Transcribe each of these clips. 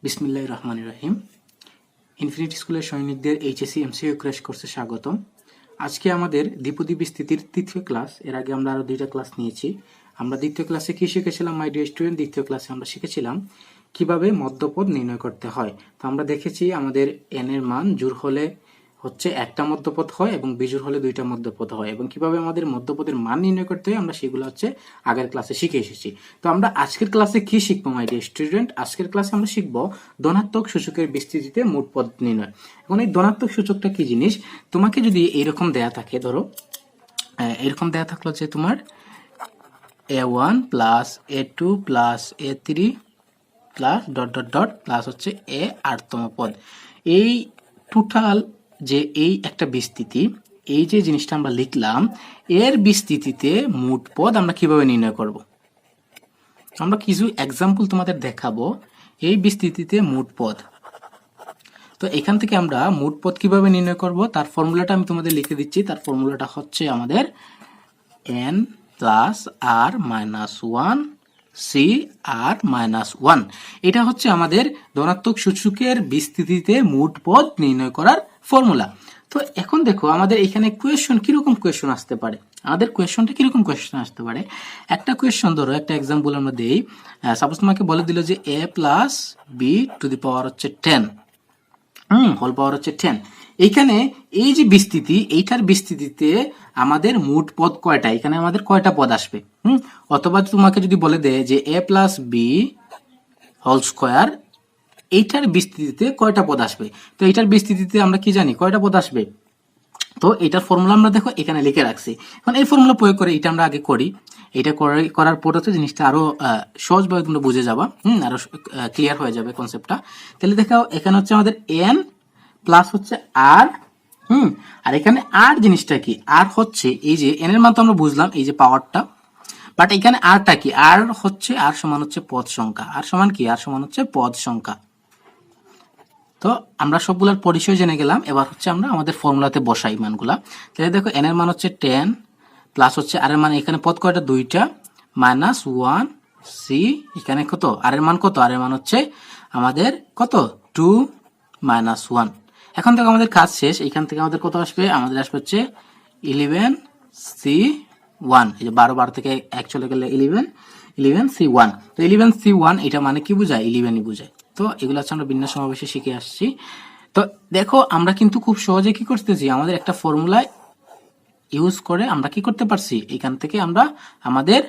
বিসমিল্লাহির রহমানির রহিম। ইনফিনিটি স্কুলের সৈনিকদের এইচএসসি এমসিকিউ ক্র্যাশ কোর্সে স্বাগতম। আজকে আমাদের দ্বিপদী বিস্তৃতির তৃতীয় ক্লাস। এর আগে আমরা আরো দুইটা ক্লাস নিয়েছি। আমরা দ্বিতীয় ক্লাসে কি শিখেছিলাম মাই ডিয়ার স্টুডেন্ট? দ্বিতীয় ক্লাসে আমরা শিখেছিলাম কিভাবে মধ্যপদ নির্ণয় করতে হয়। তো আমরা দেখেছি আমাদের এন এর মান জোড় হলে হচ্ছে একটা মধ্যপদ হয় এবং বিজোড় হলে দুইটা মধ্যপদ হয়, এবং কিভাবে আমাদের মধ্যপদের মান নির্ণয় করতে হয় আমরা সেগুলো হচ্ছে আগের ক্লাসে শিখে এসেছি। তো আমরা আজকের ক্লাসে কি শিখবো মাই ডিয়ার স্টুডেন্ট? আজকের ক্লাসে আমরা শিখবো ধনাত্মক সূচকের বিস্তৃতিতে মোট পদ নির্ণয়। এখন এই ধনাত্মক সূচকটা কি জিনিস? তোমাকে যদি এইরকম দেয়া থাকে, ধরো এরকম দেয়া থাকলো যে তোমার a1 plus a2 plus a3 plus dot dot dot plus হচ্ছে এ আটতম পদ। এই টোটাল যে এই একটা বিস্তৃতি, এই যে জিনিসটা আমরা লিখলাম, এর বিস্তৃতিতে মোট পদ আমরা কিভাবে নির্ণয় করব? আমরা কিছু এক্সাম্পল তোমাদের দেখাবো এই বিস্তৃতিতে মোট পদ। তো এখান থেকে আমরা মোট পদ কিভাবে নির্ণয় করব তার ফর্মুলাটা আমি তোমাদের লিখে দিচ্ছি। তার ফর্মুলাটা হচ্ছে আমাদের n প্লাস আর মাইনাস ওয়ান সি আর মাইনাস ওয়ান। এটা হচ্ছে আমাদের ধনাত্মক সূচকের বিস্তৃতিতে মোট পদ নির্ণয় করার ফর্মুলা। তো এখন দেখো আমাদের এখানে কোয়েশ্চন কিরকম কোয়েশ্চন আসতে পারে। আমাদের কোয়েশ্চনটা কিরকম কোয়েশ্চন আসতে পারে? একটা কোয়েশ্চন ধরো, একটা এক্সাম্পল আমরা দেই। সাপোজ তোমাকে বলে দিল যে a plus B to the power হচ্ছে 10, হোল পাওয়ার হচ্ছে 10। এইখানে এই যে বিস্তৃতি, এইটার বিস্তৃতিতে আমাদের মোট পদ কয়টা, এখানে আমাদের কয়টা পদ আসবে? অথবা তোমাকে যদি বলে দেয় যে a plus B whole square, এইটার বিস্তৃতিতে কয়টা পদ আসবে? তো এইটার বিস্তৃতিতে আমরা কি জানি কয়টা পদ আসবে? তো এটার ফর্মুলা আমরা দেখো এখানে লিখে রাখছি। এখন এই ফর্মুলা প্রয়োগ করে এটা আমরা আগে করি। এটা করার পর হচ্ছে জিনিসটা আরো সহজভাবে তোমরা বুঝে যাবা, আরো ক্লিয়ার হয়ে যাবে কনসেপ্টটা। তাহলে দেখো এখানে হচ্ছে আমাদের এন প্লাস হচ্ছে আর, আর এখানে আর জিনিসটা কি? আর হচ্ছে এই যে এন এর মান তো আমরা বুঝলাম, এই যে পাওয়ারটা, বাট এখানে আরটা কি? আর হচ্ছে আর সমান হচ্ছে পদ সংখ্যা। আর সমান কি? আর সমান হচ্ছে পদ সংখ্যা। তো আমরা সবগুলোর পরিচয় জেনে গেলাম। এবার হচ্ছে আমরা আমাদের ফর্মুলাতে বসাই মানগুলা। তাহলে দেখো এন এর মান হচ্ছে 10 প্লাস হচ্ছে আর এর মান, এখানে পদ কয়টা? দুইটা, মাইনাস ওয়ান সি, এখানে কত? আর এর মান কত? আর এর মান হচ্ছে আমাদের কত? 2 মাইনাস 1। এখন থেকে আমাদের কাজ শেষ। এখান থেকে আমাদের কত আসবে? আমাদের আসবে হচ্ছে 11 সি 1। এই যে 12 থেকে 1 চলে গেলে 11 সি 1। তো 11 সি 1 এটা মানে কি বোঝায়? 11ই বোঝায়। তো এগুলো হচ্ছে আমরা বিন্যাস সমাবেশে শিখে আসছি। তো দেখো আমরা কিন্তু খুব সহজে কি করতেছি, আমাদের একটা ফর্মুলা ইউজ করে আমরা কি করতে পারছি, এখান থেকে আমরা আমাদের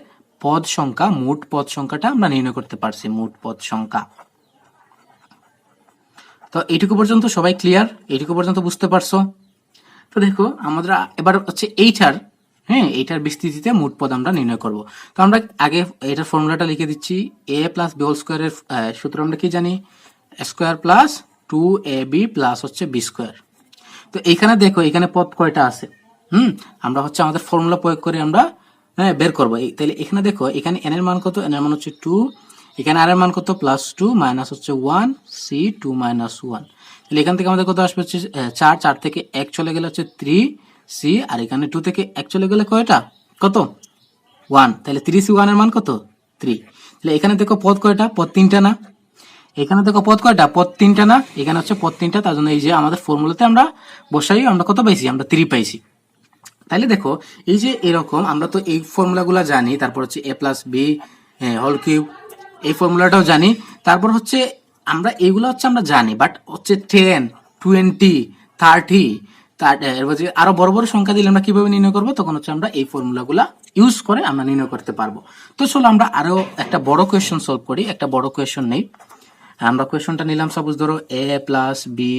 পদ সংখ্যা, মোট পদ সংখ্যাটা আমরা নির্ণয় করতে পারছি, মোট পদ সংখ্যা। তো এইটুকু পর্যন্ত সবাই ক্লিয়ার? এইটুকু পর্যন্ত বুঝতে পারছো? তো দেখো আমরা এবার হচ্ছে এইটার বিস্তৃতিতে মোট পদ আমরা নির্ণয় করব। তো আমরা আগে এটার ফর্মুলাটা লিখে দিচ্ছি। a প্লাস বি হোল স্কোয়ারের সূত্র আমরা কি জানি? স্কোয়ার প্লাস 2ab প্লাস হচ্ছে বি স্কোয়ার। তো এইখানে দেখো এখানে পদ কয়টা আছে? আমরা হচ্ছে আমাদের ফর্মুলা প্রয়োগ করে আমরা বের করবো। তাহলে এখানে দেখো এখানে n এর মান কত? n এর মান হচ্ছে 2, এখানে আর এর মান কত? প্লাস 2 মাইনাস হচ্ছে 1 সি 2 মাইনাস 1। তাহলে এখান থেকে আমাদের কত আসবে? হচ্ছে 4, 4 থেকে 1 চলে গেলে হচ্ছে 3 সি, আর এখানে 2 থেকে 1 চলে গেলে কয়টা? কত? 1। তাহলে 3 সি 1 এর মান কত? 3। তাহলে এখানে দেখো পদ কয়টা? পদ 3টা না? এখানে দেখো পদ কয়টা? পদ 3টা না? এখানে হচ্ছে পদ 3টা। তার জন্য এই যে আমাদের ফর্মুলাতে আমরা বসাই, আমরা কত পাইছি? আমরা 3 পাইছি। তাহলে দেখো এই যে এরকম আমরা তো এই ফর্মুলাগুলো জানি। তারপর হচ্ছে a plus B whole cube, এই ফর্মুলাটাও জানি। তারপর হচ্ছে আমরা এইগুলো হচ্ছে আমরা জানি, বাট হচ্ছে 10, 20, 30, আরো বড় বড় সংখ্যা দিলে আমরা কিভাবে নির্ণয় করবো? তখন হচ্ছে আমরা এই ফর্মুলাগুলা ইউজ করে আমরা নির্ণয় করতে পারবো। তো চলো আমরা আরো একটা বড় কোয়েশ্চন সলভ করি। একটা বড় কোয়েশ্চন নেই। আমরা কোয়েশ্চনটা নিলাম, সাপোজ ধরো a প্লাস বি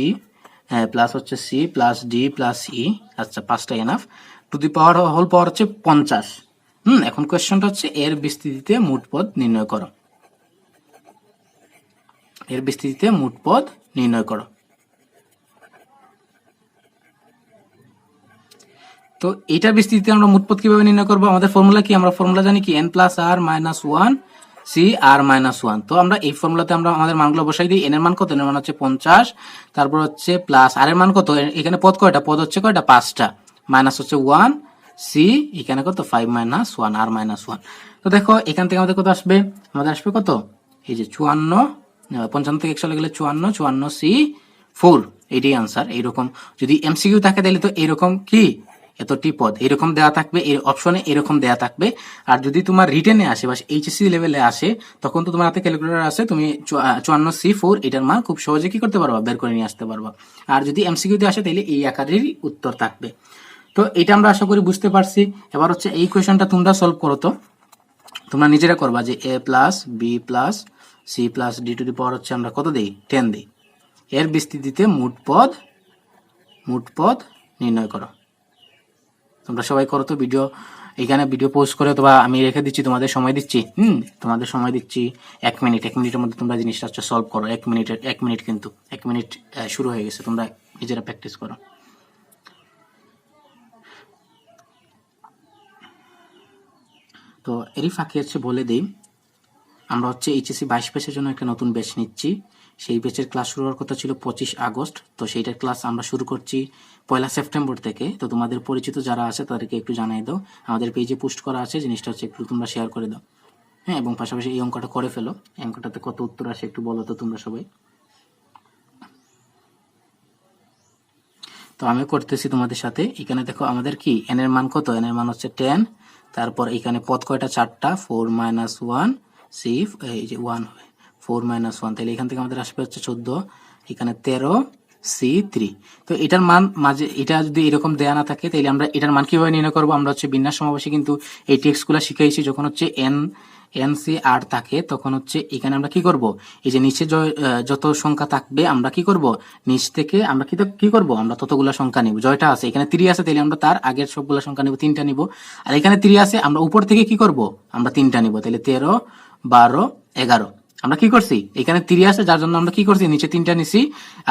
প্লাস হচ্ছে C plus D plus E, আচ্ছা 5টা enough, to the power whole power হচ্ছে 50। এখন কোয়েশ্চনটা হচ্ছে এর বিস্তৃতিতে মোট পদ নির্ণয় করো। এর বিস্তৃতিতে মোট পদ নির্ণয় করো। তো এটার বিস্তৃতিতে আমরা মোট পদ কিভাবে নির্ণয় করবো? আমাদের ফর্মুলা কি? আমরা ফর্মুলা জানি কি? n প্লাস আর মাইনাস 1 সি আর মাইনাস 1। তো আমরা এই ফর্মুলাতে আমরা আমাদের মানগুলো বসাই দিই। n এর মান কত? n এর মান হচ্ছে 50, তারপর হচ্ছে প্লাস আর এর মান কত? এখানে পদ কয়টা? পদ হচ্ছে কয়টা? 5টা, মাইনাস হচ্ছে 1 সি, এখানে কত? 5 মাইনাস 1 আর মাইনাস 1। তো দেখো এখান থেকে আমাদের কত আসবে? আমাদের আসবে কত? এই যে 54 55 থেকে 100 গেলে 54, 54C4, এটাই আনসার। এইরকম যদি এমসিকিউ থাকে তাহলে তো এরকম কি এতটি পদ এরকম দেওয়া থাকবে, এর অপশনে এরকম দেওয়া থাকবে। আর যদি তোমার রিটেনে আসে বা এইচএসসি লেভেলে আসে, তখন তো তোমার হাতে ক্যালকুলেটর আছে, তুমি 54C4 এটার মান খুব সহজে কি করতে পারবা, বের করে নিয়ে আসতে পারবা। আর যদি এমসিকিউতে আসে তাহলে এই আকারেরই উত্তর থাকবে। তো এটা আমরা আশা করি বুঝতে পারছি। এবার হচ্ছে এই কোয়েশনটা তোমরা সলভ করো। তো তোমরা নিজেরা করবা যে a plus B plus c plus d to the power হচ্ছে আমরা কত দিই, 10 দিই। এর বিস্তৃতিতে মোট পদ নির্ণয় করো। তোমরা সবাই করো তো। এখানে ভিডিও পোস্ট করে অথবা আমি রেখে দিচ্ছি, তোমাদের সময় দিচ্ছি, তোমাদের সময় দিচ্ছি 1 মিনিট। 1 মিনিটের মধ্যে তোমরা জিনিসটা হচ্ছে সলভ করো। 1 মিনিট কিন্তু 1 মিনিট শুরু হয়ে গেছে, তোমরা নিজেরা প্র্যাকটিস করো। তো এরই ফাঁকে হচ্ছে বলে দিই, আমরা হচ্ছে এইচএসসি 22 ব্যাচের জন্য একটা নতুন ব্যাচ নিচ্ছি। সেই ব্যাচের ক্লাস শুরু হওয়ার কথা ছিল 25 আগস্ট। তো সেইটার ক্লাস আমরা শুরু করছি 1 সেপ্টেম্বর থেকে। তো তোমাদের পরিচিত যারা আছে তাদেরকে একটু জানাই দাও, আমাদের পেজে পোস্ট করা আছে, জিনিসটা হচ্ছে একটু তোমরা শেয়ার করে দাও। হ্যাঁ, এবং পাশাপাশি এই অঙ্কটা করে ফেলো। এই অঙ্কটাতে কত উত্তর আসে একটু বলো তো তোমরা সবাই। তো আমি করতেছি তোমাদের সাথে। এখানে দেখো আমাদের কি এন এর মান কত, এন এর মান হচ্ছে 10। তারপর এখানে পদ কয়টা, 4টা, 4 - 1 সি, এই যে 1 4 - 1, তাহলে এখান থেকে আমাদের আসবে হচ্ছে 14, এখানে 13C3। তো এটার মান মাঝে এটা যদি এরকম দেয়া না থাকে তাহলে আমরা এটার মান কিভাবে নির্ণয় করবো, আমরা হচ্ছে বিন্যাস সমাবেশে কিন্তু এই টেক্সট গুলা শিখাইছি। যখন হচ্ছে NC8 থাকে তখন হচ্ছে এখানে আমরা কি করব, এই যে নিচে যত সংখ্যা থাকবে আমরা কি করব, নিচ থেকে আমরা কি করব, আমরা ততগুলা সংখ্যা নিব। জয়টা আছে এখানে 3 আছে, তাহলে আমরা তার আগের সবগুলা সংখ্যা নিব, 3টা নিব। আর এখানে 3 আছে, আমরা উপর থেকে কি করব, আমরা 3টা নিব। তাহলে 13, 12, 11। আমরা কি করছি, এখানে 3 আছে যার জন্য আমরা কি করছি, নিচে 3টা নিছি।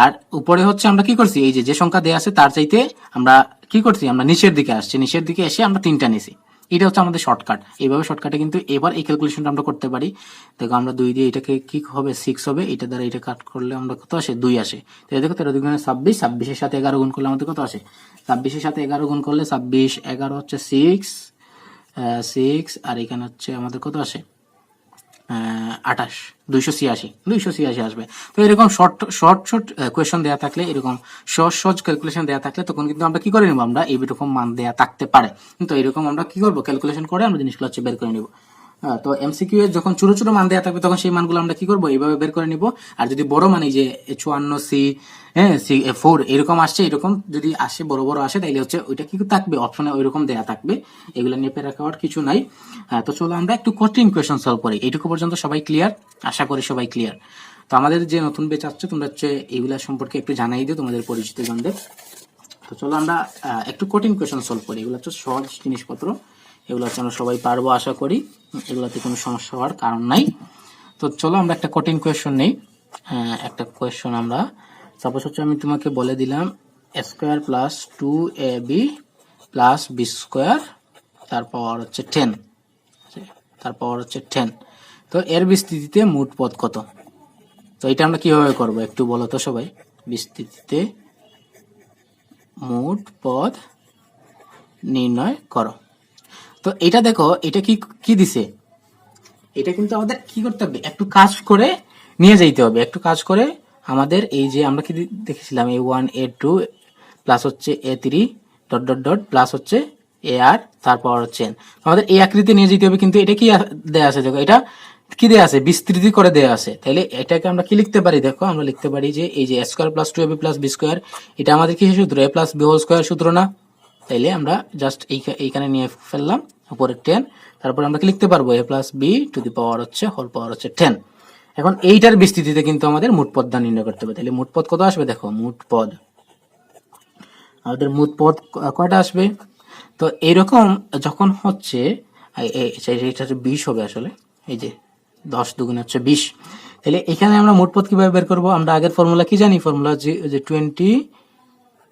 আর উপরে হচ্ছে আমরা কি করছি, এই যে সংখ্যা দেয়া আছে তার চাইতে আমরা কি করছি, আমরা নিচের দিকে আসছি, নিচের দিকে এসে আমরা 3টা নিছি। এটা হচ্ছে আমাদের শর্টকাট। এইভাবে শর্টকাটে কিন্তু এবার এই ক্যালকুলেশনটা আমরা করতে পারি। দেখো আমরা 2 দিয়ে এটাকে কি হবে, 6 হবে। এটা দ্বারা এটা কাট করলে আমরা কত আসে, 2 আসে। তাহলে দেখো 13 দুগুণে 26, 26 এর সাথে 11 গুণ করলে আমাদের কত আসে, 26 এর সাথে 11 গুণ করলে 26, 11 হচ্ছে 6, আর এখানে হচ্ছে আমাদের কত আসে, 28, 286 আসবে। তো এরকম শর্ট কোয়েশন দেওয়া থাকলে, এরকম সহজ ক্যালকুলেশন দেওয়া থাকলে তখন কিন্তু আমরা কি করে নিব, আমরা এইরকম মান দেওয়া থাকতে পারে, কিন্তু এরকম আমরা কি করবো, ক্যালকুলেশন করে আমরা জিনিসগুলো হচ্ছে বের করে নিব। তো এমসিকিউ এর যখন ছোট ছোট মান দেওয়া থাকবে তখন সেই মানগুলো আমরা কি করবো, এইভাবে বের করে নিব। আর যদি বড় মানে যে 54C4 এরকম আসছে, এরকম যদি আসে বড় বড় আসে, তাইলে হচ্ছে ওইটা কি থাকবে, অপশনে ওইরকম দেওয়া থাকবে। এগুলো নিয়ে পেরা খাওয়ার কিছু নাই। তো চলো আমরা একটু কঠিন কোয়েশন সলভ করি। এইটুকু পর্যন্ত সবাই ক্লিয়ার, আশা করি সবাই ক্লিয়ার। তো আমাদের যে নতুন ব্যাচ আসছে, তোমরা হচ্ছে এইগুলা সম্পর্কে একটু জানাই দিও তোমাদের পরিচিত জনদের। তো চলো আমরা একটু কঠিন কোয়েশন সলভ করি। এগুলো হচ্ছে সহজ জিনিসপত্র, এগুলো হচ্ছে আমরা সবাই পারবো আশা করি, এগুলাতে কোনো সমস্যা হওয়ার কারণ নাই। তো চলো আমরা একটা কঠিন কোয়েশন নেই। একটা কোয়েশন আমরা সাপোজ হচ্ছে আমি তোমাকে বলে দিলাম a² + 2ab + b², তারপর হচ্ছে 10, তো এর বিস্তৃতিতে মোট পদ কত। তো এটা আমরা কিভাবে করব একটু বলো তো সবাই। বিস্তৃতিতে মোট পদ নির্ণয় করো। তো এটা দেখো, এটা কি দিছে, এটা কিন্তু আমাদের কি করতে হবে, একটু কাজ করে নিয়ে যাইতে হবে। একটু কাজ করে আমাদের এই যে আমরা কি দেখেছিলাম, a1 a2 প্লাস হচ্ছে a3 ... প্লাস হচ্ছে ar, তারপর হচ্ছে n, আমাদের এই আকৃতিতে নিয়ে যেতে হবে। কিন্তু এটা কি দেয়া আছে, দেখো এটা কি দেয়া আছে, বিস্তৃতি করে দেয়া আছে। তাহলে এটাকে আমরা কি লিখতে পারি, দেখো আমরা লিখতে পারি যে এই যে a² + 2ab + b², এটা আমাদের কি সূত্র, a + b² সূত্র না। তাইলে আমরা জাস্ট এইখানে নিয়ে ফেললাম উপরে 10, তারপর আমরা কি লিখতে পারবো, a + b two the power হচ্ছে হোল পাওয়ার হচ্ছে 10। এখন এইটার বিস্তৃতিতে কিন্তু আমাদের মোট পদটা নির্ণয় করতে হবে। তাহলে মোট পদ কত আসবে, দেখো মোট পদ আমাদের কয়টা আসবে। তো এইরকম যখন হচ্ছে এটা হচ্ছে 20 হবে আসলে, এই যে 10 দুগুণে হচ্ছে 20। তাহলে এখানে আমরা মোট পদ কিভাবে বের করবো, আমরা আগের ফর্মুলা কি জানি, ফর্মুলা যে 20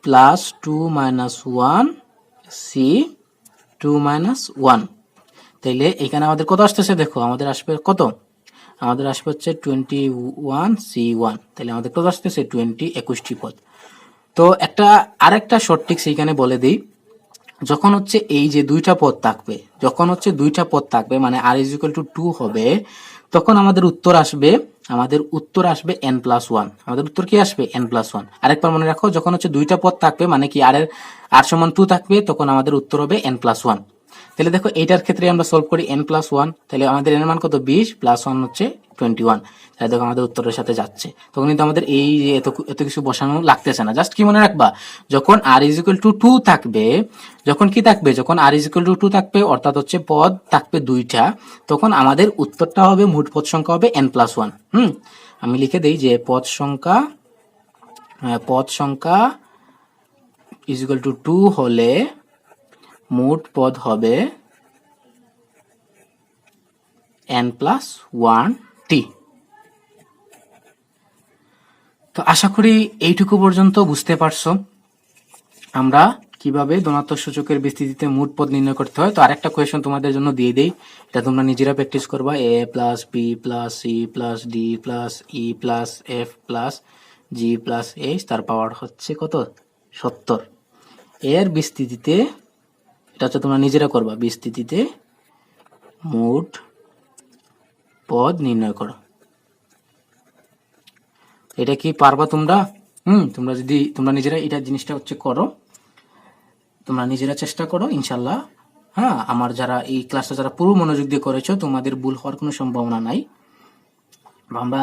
+ 2 - 1 c 2 - 1। তাইলে এখানে আমাদের কত আসতেছে, দেখো আমাদের আসবে কত, আমাদের আসবে হচ্ছে 21c1। তাহলে আমাদের কত আসতেছে, 21টি পদ। তো আরেকটা শর্ট ট্রিক্স এইখানে বলে দিই, যখন হচ্ছে এই যে দুইটা পদ থাকবে, মানে r = 2 হবে, তখন আমাদের উত্তর আসবে আমাদের উত্তর আসবে n+1। আমাদের উত্তর কি আসবে n+1। আরেকবার মনে রাখো, যখন হচ্ছে দুইটা পদ থাকবে মানে কি আর সমান 2 থাকবে, তখন আমাদের উত্তর হবে n+1। তাহলে দেখো এইটার ক্ষেত্রে আমরা সলভ করি n+1, তাহলে আমাদের n এর মান কত 20 প্লাস 1 হচ্ছে 21। তাহলে দেখো আমাদের উত্তরের সাথে যাচ্ছে। তখন কিন্তু আমাদের এই যে এত কিছু বসানো লাগতেছে না। জাস্ট কি মনে রাখবা, যখন r=2 থাকবে, যখন কি থাকবে, যখন r=2 থাকবে অর্থাৎ হচ্ছে পদ থাকবে দুইটা, তখন আমাদের উত্তরটা হবে, মোট পদ সংখ্যা হবে n+1। আমি লিখে দেই যে পদ সংখ্যা =2 হলে মোট পদ হবে n+1t। তো আশা করি এইটুকু পর্যন্ত বুঝতে পারছো আমরা কিভাবে ধনাত্মক সূচকের বিস্তৃতিতে মোট পদ নির্ণয় করতে হয়। তো আরেকটা কোয়েশ্চন তোমাদের জন্য দিয়ে দেই, এটা তোমরা নিজেরা প্র্যাকটিস করবা। a+b+c+d+e+f+g+h তার পাওয়ার হচ্ছে কত 70। এর বিস্তৃতিতে, এটা হচ্ছে তোমরা নিজেরা করবা, বিস্তৃতিতে মোট পদ নির্ণয় করো। এটা কি পারবা তোমরা? তোমরা যদি তোমরা নিজেরা এটা জিনিসটা হচ্ছে করো, তোমরা নিজেরা চেষ্টা করো ইনশাল্লাহ। হ্যাঁ, আমার যারা এই ক্লাসটা যারা পুরো মনোযোগ দিয়ে করেছো, তোমাদের ভুল হওয়ার কোনো সম্ভাবনা নাই। আমরা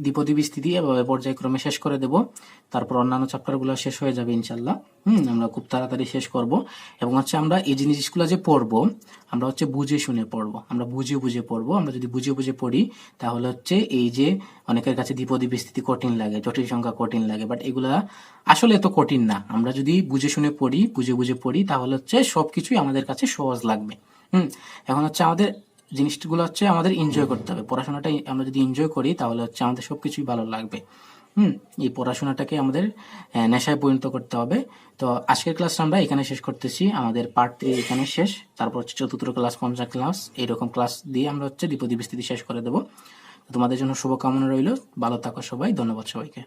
দ্বিপদী বিস্তৃতি এভাবে পর্যায়ক্রমে শেষ করে দেব, তারপর অন্যান্য চ্যাপ্টারগুলো শেষ হয়ে যাবে ইনশাল্লাহ। আমরা খুব তাড়াতাড়ি শেষ করব। এবং হচ্ছে আমরা এই জিনিসগুলো যে পড়বো, আমরা হচ্ছে বুঝে শুনে পড়বো, আমরা বুঝে পড়বো। আমরা যদি বুঝে পড়ি, তাহলে হচ্ছে এই যে অনেকের কাছে দ্বিপদী বিস্তৃতি কঠিন লাগে, জটিল সংখ্যা কঠিন লাগে, বাট এগুলা আসলে এত কঠিন না। আমরা যদি বুঝে শুনে পড়ি, বুঝে পড়ি, তাহলে হচ্ছে সবকিছুই আমাদের কাছে সহজ লাগবে। এখন হচ্ছে আমাদের জিনিসগুলো হচ্ছে আমাদের এনজয় করতে হবে। পড়াশোনাটা আমরা যদি এনজয় করি, তাহলে হচ্ছে আমাদের সবকিছুই ভালো লাগবে। এই পড়াশোনাটাকে আমাদের নেশায় পরিণত করতে হবে। তো আজকের ক্লাসটা আমরা এখানে শেষ করতেছি। আমাদের পার্ট 3 এখানে শেষ। তারপর হচ্ছে চতুর্থ ক্লাস, পঞ্চম ক্লাস, এইরকম ক্লাস দিয়ে আমরা হচ্ছে দ্বিপদী বিস্তৃতি শেষ করে দেবো। তোমাদের জন্য শুভকামনা রইল। ভালো থাকো সবাই। ধন্যবাদ সবাইকে।